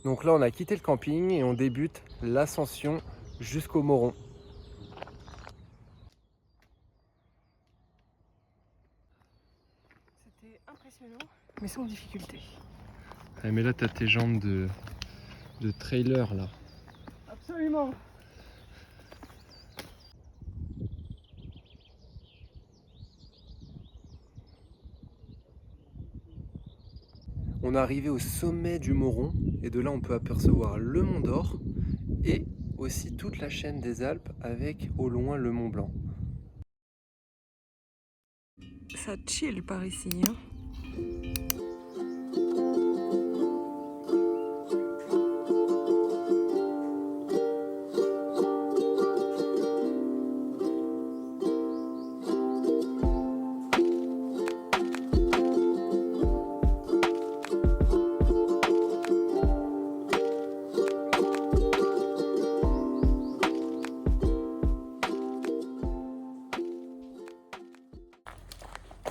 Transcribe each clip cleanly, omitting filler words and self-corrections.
Donc là on a quitté le camping et on débute l'ascension jusqu'au Moron. C'était impressionnant, mais sans difficulté. Ah, mais là t'as tes jambes de trailer là. Absolument. On est arrivé au sommet du Moron et de là on peut apercevoir le Mont d'Or et aussi toute la chaîne des Alpes avec au loin le Mont Blanc. Ça chill par ici, hein.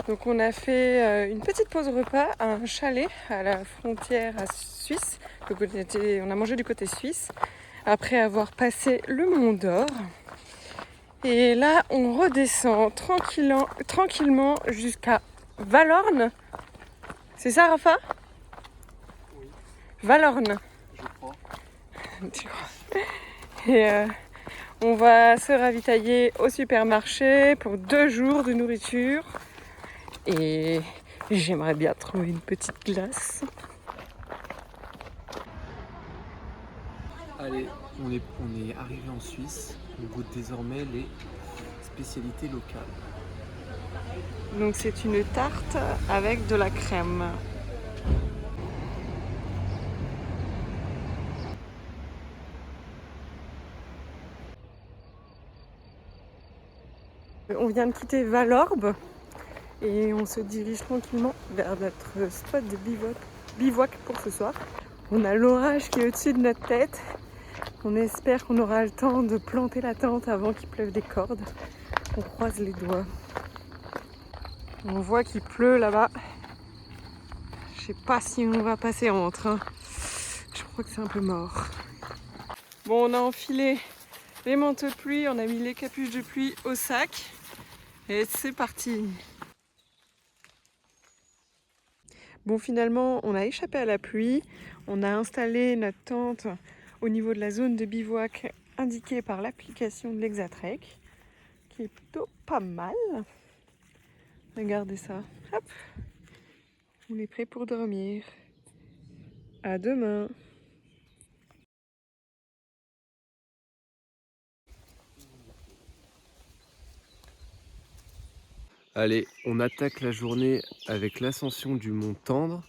Donc on a fait une petite pause repas à un chalet à la frontière à Suisse. Donc on a mangé du côté suisse après avoir passé le Mont d'Or. Et là on redescend tranquillement jusqu'à Valorne. C'est ça Rafa? Oui. Valorne. Je crois. Tu crois? Et on va se ravitailler au supermarché pour 2 jours de nourriture. Et j'aimerais bien trouver une petite glace. Allez, on est arrivé en Suisse. On goûte désormais les spécialités locales. Donc c'est une tarte avec de la crème. On vient de quitter Valorbe et on se dirige tranquillement vers notre spot de bivouac pour ce soir. On a l'orage qui est au-dessus de notre tête. On espère qu'on aura le temps de planter la tente avant qu'il pleuve des cordes. On croise les doigts. On voit qu'il pleut là-bas. Je sais pas si on va passer entre, hein. Je crois que c'est un peu mort. Bon, on a enfilé les manteaux de pluie, on a mis les capuches de pluie au sac. Et c'est parti. Bon, finalement, on a échappé à la pluie. On a installé notre tente au niveau de la zone de bivouac indiquée par l'application de l'Exatrek, qui est plutôt pas mal. Regardez ça. Hop. On est prêt pour dormir. À demain. Allez, on attaque la journée avec l'ascension du Mont Tendre,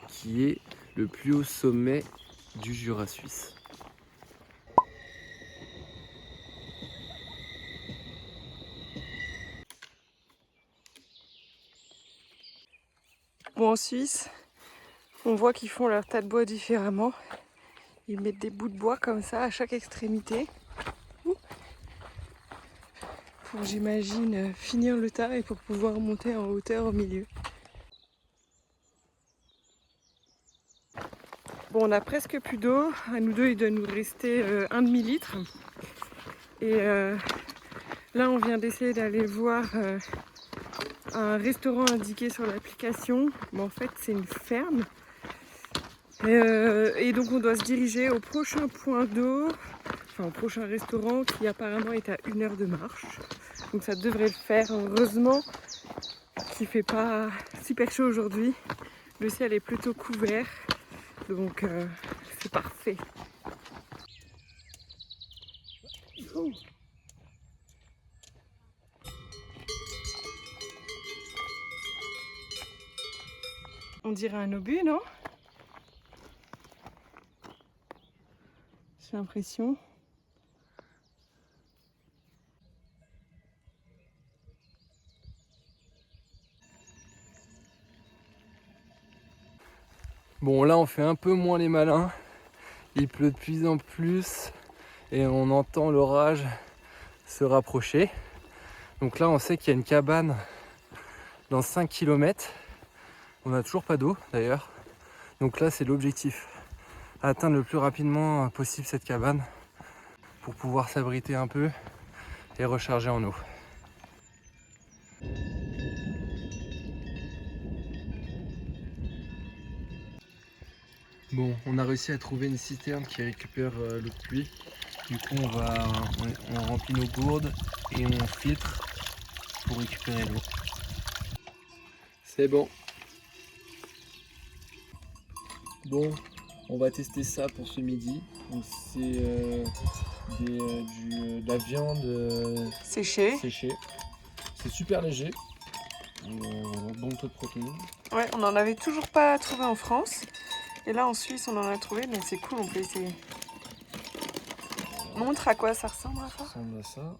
qui est le plus haut sommet du Jura suisse. Bon, en Suisse, on voit qu'ils font leur tas de bois différemment. Ils mettent des bouts de bois comme ça à chaque extrémité. Pour, j'imagine, finir le tas et pour pouvoir monter en hauteur au milieu. Bon, on a presque plus d'eau. À nous deux, il doit nous rester 1,5 litre. Et là, on vient d'essayer d'aller voir un restaurant indiqué sur l'application. Mais en fait, c'est une ferme. Et donc, on doit se diriger au prochain point d'eau, enfin au prochain restaurant qui apparemment est à 1 heure de marche. Donc, ça devrait le faire. Heureusement qu'il ne fait pas super chaud aujourd'hui. Le ciel est plutôt couvert. Donc, c'est parfait. Ouh. On dirait un obus, non? J'ai l'impression. Bon, là on fait un peu moins les malins. Il pleut de plus en plus et on entend l'orage se rapprocher. Donc là on sait qu'il y a une cabane dans 5 km. On n'a toujours pas d'eau d'ailleurs. Donc là c'est l'objectif atteindre le plus rapidement possible cette cabane pour pouvoir s'abriter un peu et recharger en eau. Bon, on a réussi à trouver une citerne qui récupère l'eau de pluie. Du coup, on remplit nos gourdes et on filtre pour récupérer l'eau. C'est bon. Bon, on va tester ça pour ce midi. Donc c'est de la viande Séché. séchée. C'est super léger. Bon taux de protéines. Ouais, on n'en avait toujours pas trouvé en France. Et là en Suisse on en a trouvé, donc c'est cool, on peut essayer. Montre à quoi ça ressemble à Ça ça. ressemble à ça.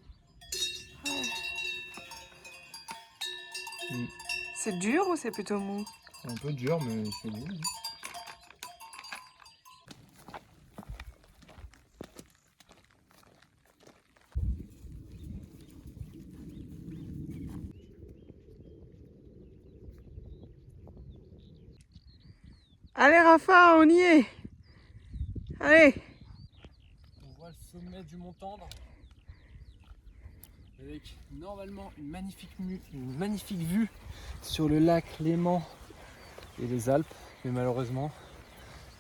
Ouais. C'est dur ou c'est plutôt mou? C'est un peu dur mais c'est bon. Allez Rafa, on y est. Allez. On voit le sommet du Mont Tendre avec normalement une magnifique vue sur le lac Léman et les Alpes, mais malheureusement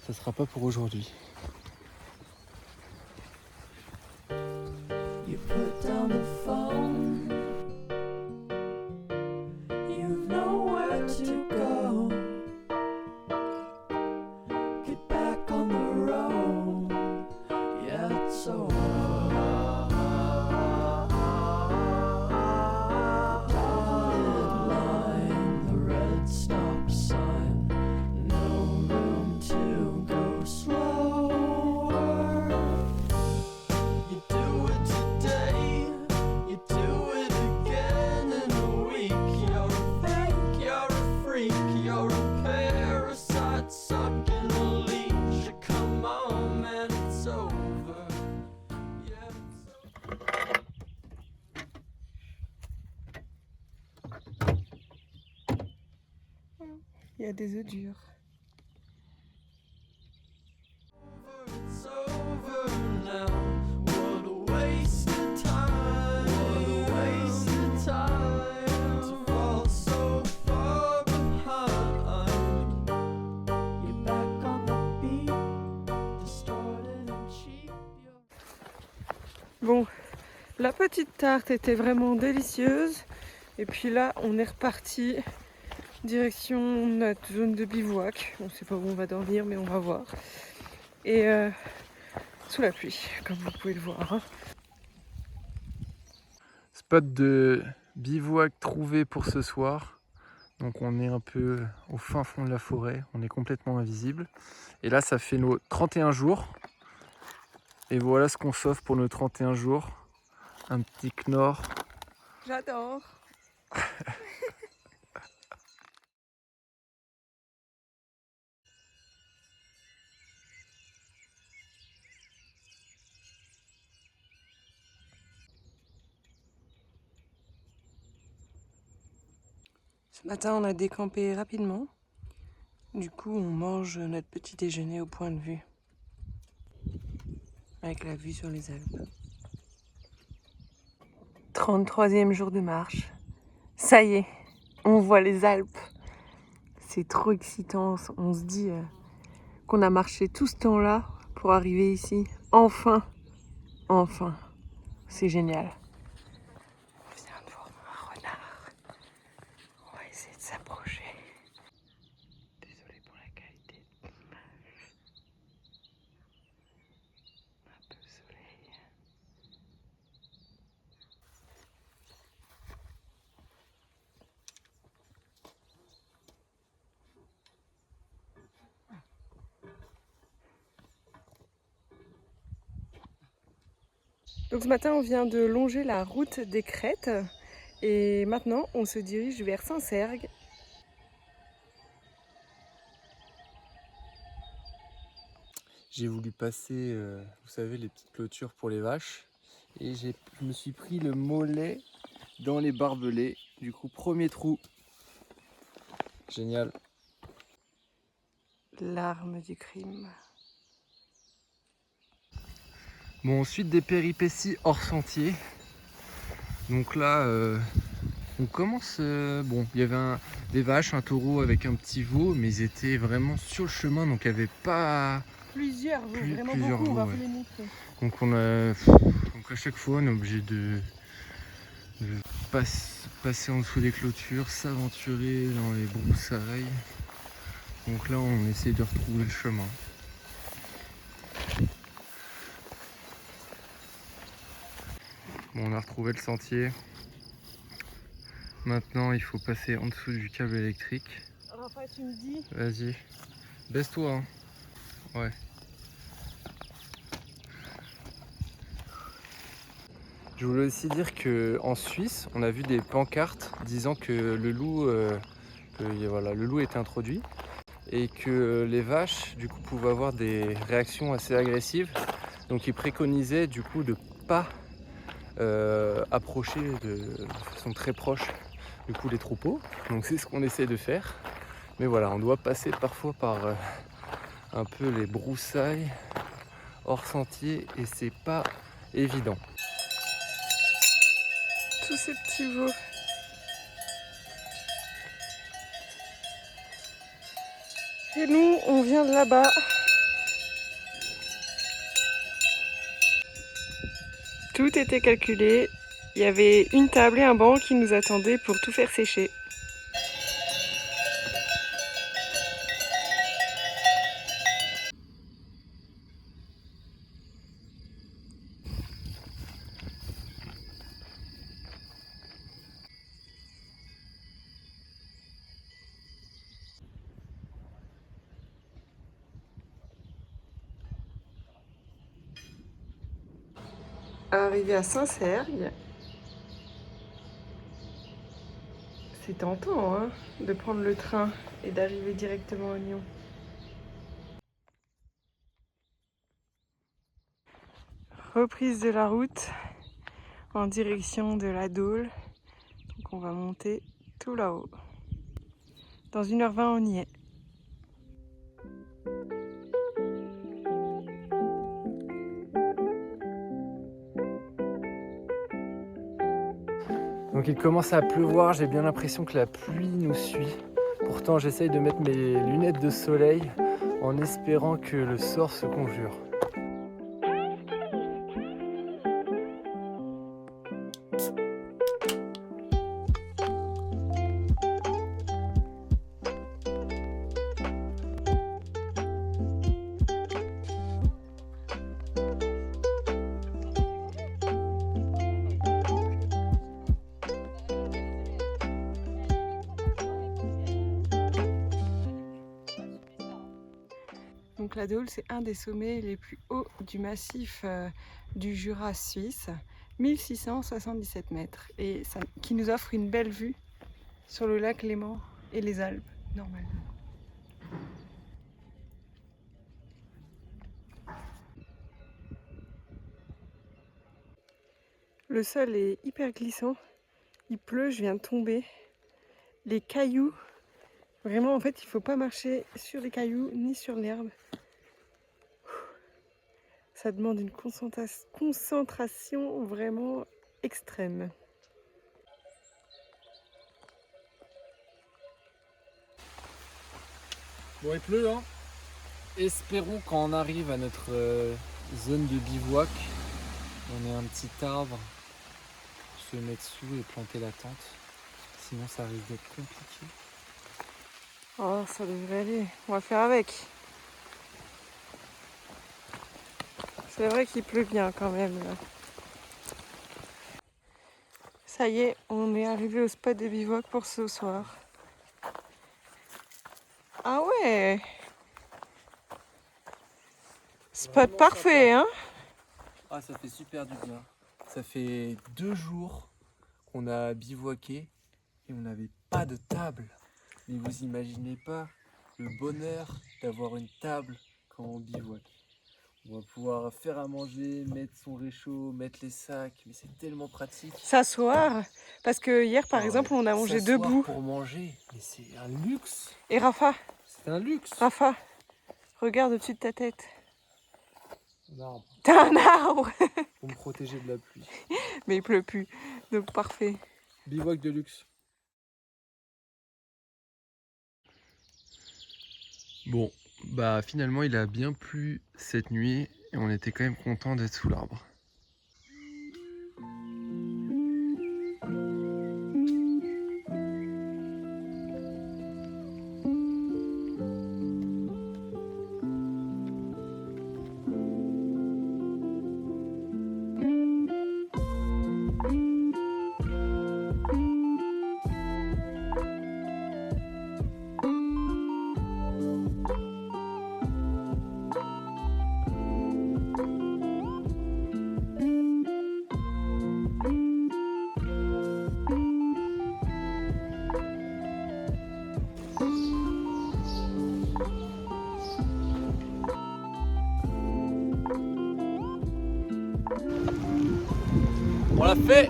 ça sera pas pour aujourd'hui. You put down the phone, you've nowhere to go. Get back on the road, yeah, it's over. Dotted line, the red stop sign, no room to go slower. You do it today, you do it again in a week. You're a fake, you're a freak, you're a parasite sucking a leech. Come on, man, it's over. Yeah, it's over. Il y a des œufs durs. It's over now. What a waste of time. What a waste of time to fall so far behind. You're back on the beat, distorted and cheap. Bon, la petite tarte était vraiment délicieuse. Et puis là, on est reparti direction notre zone de bivouac. On sait pas où on va dormir, mais on va voir. Et sous la pluie, comme vous pouvez le voir. Hein. Spot de bivouac trouvé pour ce soir. Donc on est un peu au fin fond de la forêt, on est complètement invisible. Et là ça fait nos 31 jours. Et voilà ce qu'on s'offre pour nos 31 jours. Un petit Knorr. J'adore. Ce matin, on a décampé rapidement. Du coup, on mange notre petit déjeuner au point de vue. Avec la vue sur les Alpes. 33e jour de marche. Ça y est, on voit les Alpes. C'est trop excitant. On se dit qu'on a marché tout ce temps-là pour arriver ici. Enfin, enfin. C'est génial. On vient de voir un renard. On va essayer de s'approcher. Désolé pour la qualité de l'image. Un peu de soleil. Donc ce matin, on vient de longer la route des Crêtes. Et maintenant, on se dirige vers Saint-Cergue. J'ai voulu passer, vous savez, les petites clôtures pour les vaches. Et je me suis pris le mollet dans les barbelés. Du coup, premier trou. Génial. L'arme du crime. Bon, ensuite des péripéties hors sentier. Donc là, on commence... bon, il y avait des vaches, un taureau avec un petit veau, mais ils étaient vraiment sur le chemin, donc il n'y avait pas... Plusieurs veaux, vraiment plusieurs beaucoup, on va veaux, vous les montrer. Donc donc à chaque fois, on est obligé de passer en dessous des clôtures, s'aventurer dans les broussailles. Donc là, on essaie de retrouver le chemin. Bon, on a retrouvé le sentier. Maintenant, il faut passer en dessous du câble électrique. Rafa, tu me dis? Vas-y, baisse-toi, hein. Ouais. Je voulais aussi dire qu'en Suisse, on a vu des pancartes disant que le loup, le loup était introduit et que les vaches, du coup, pouvaient avoir des réactions assez agressives. Donc, ils préconisaient, du coup, de pas approcher de façon très proche, du coup, les troupeaux. Donc, c'est ce qu'on essaie de faire. Mais voilà, on doit passer parfois par un peu les broussailles hors sentier et c'est pas évident. Tous ces petits veaux. Et nous, on vient de là-bas. Tout était calculé. Il y avait une table et un banc qui nous attendaient pour tout faire sécher. Arrivé à Saint-Cergue, c'est tentant hein, de prendre le train et d'arriver directement à Nyon. Reprise de la route en direction de la Dôle. Donc on va monter tout là-haut. Dans 1h20 on y est. Donc il commence à pleuvoir, j'ai bien l'impression que la pluie nous suit. Pourtant j'essaye de mettre mes lunettes de soleil en espérant que le sort se conjure. Donc la Dôle, c'est un des sommets les plus hauts du massif du Jura suisse, 1677 mètres, et qui nous offre une belle vue sur le lac Léman et les Alpes, normalement. Le sol est hyper glissant, il pleut, je viens de tomber. Les cailloux, vraiment en fait il ne faut pas marcher sur les cailloux ni sur l'herbe. Ça demande une concentration vraiment extrême. Bon, il pleut, hein. Espérons quand on arrive à notre zone de bivouac, on ait un petit arbre pour se mettre sous et planter la tente. Sinon, ça risque d'être compliqué. Oh, ça devrait aller. On va faire avec. C'est vrai qu'il pleut bien quand même là. Ça y est, on est arrivé au spot de bivouac pour ce soir. Ah ouais! Spot parfait, hein? Ah, ça fait super du bien. Ça fait 2 jours qu'on a bivouaqué et on n'avait pas de table. Mais vous imaginez pas le bonheur d'avoir une table quand on bivouaque. On va pouvoir faire à manger, mettre son réchaud, mettre les sacs, mais c'est tellement pratique. S'asseoir, parce que hier par exemple on a mangé S'asseoir debout. pour manger, mais c'est un luxe. Et Rafa, C'est un luxe. Rafa, regarde au-dessus de ta tête. Un arbre. T'as un arbre. Pour me protéger de la pluie. Mais il pleut plus, donc parfait. Bivouac de luxe. Bon, bah finalement il a bien plu cette nuit et on était quand même content d'être sous l'arbre. On l'a fait!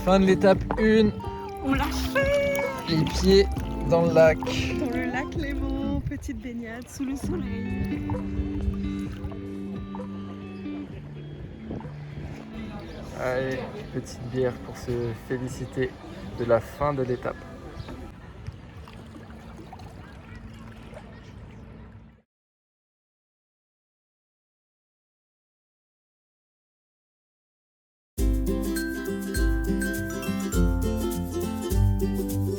Fin de l'étape 1, On l'a fait les pieds dans le lac. dans le lac Léman, petite baignade sous le soleil. Allez, petite bière pour se féliciter de la fin de l'étape.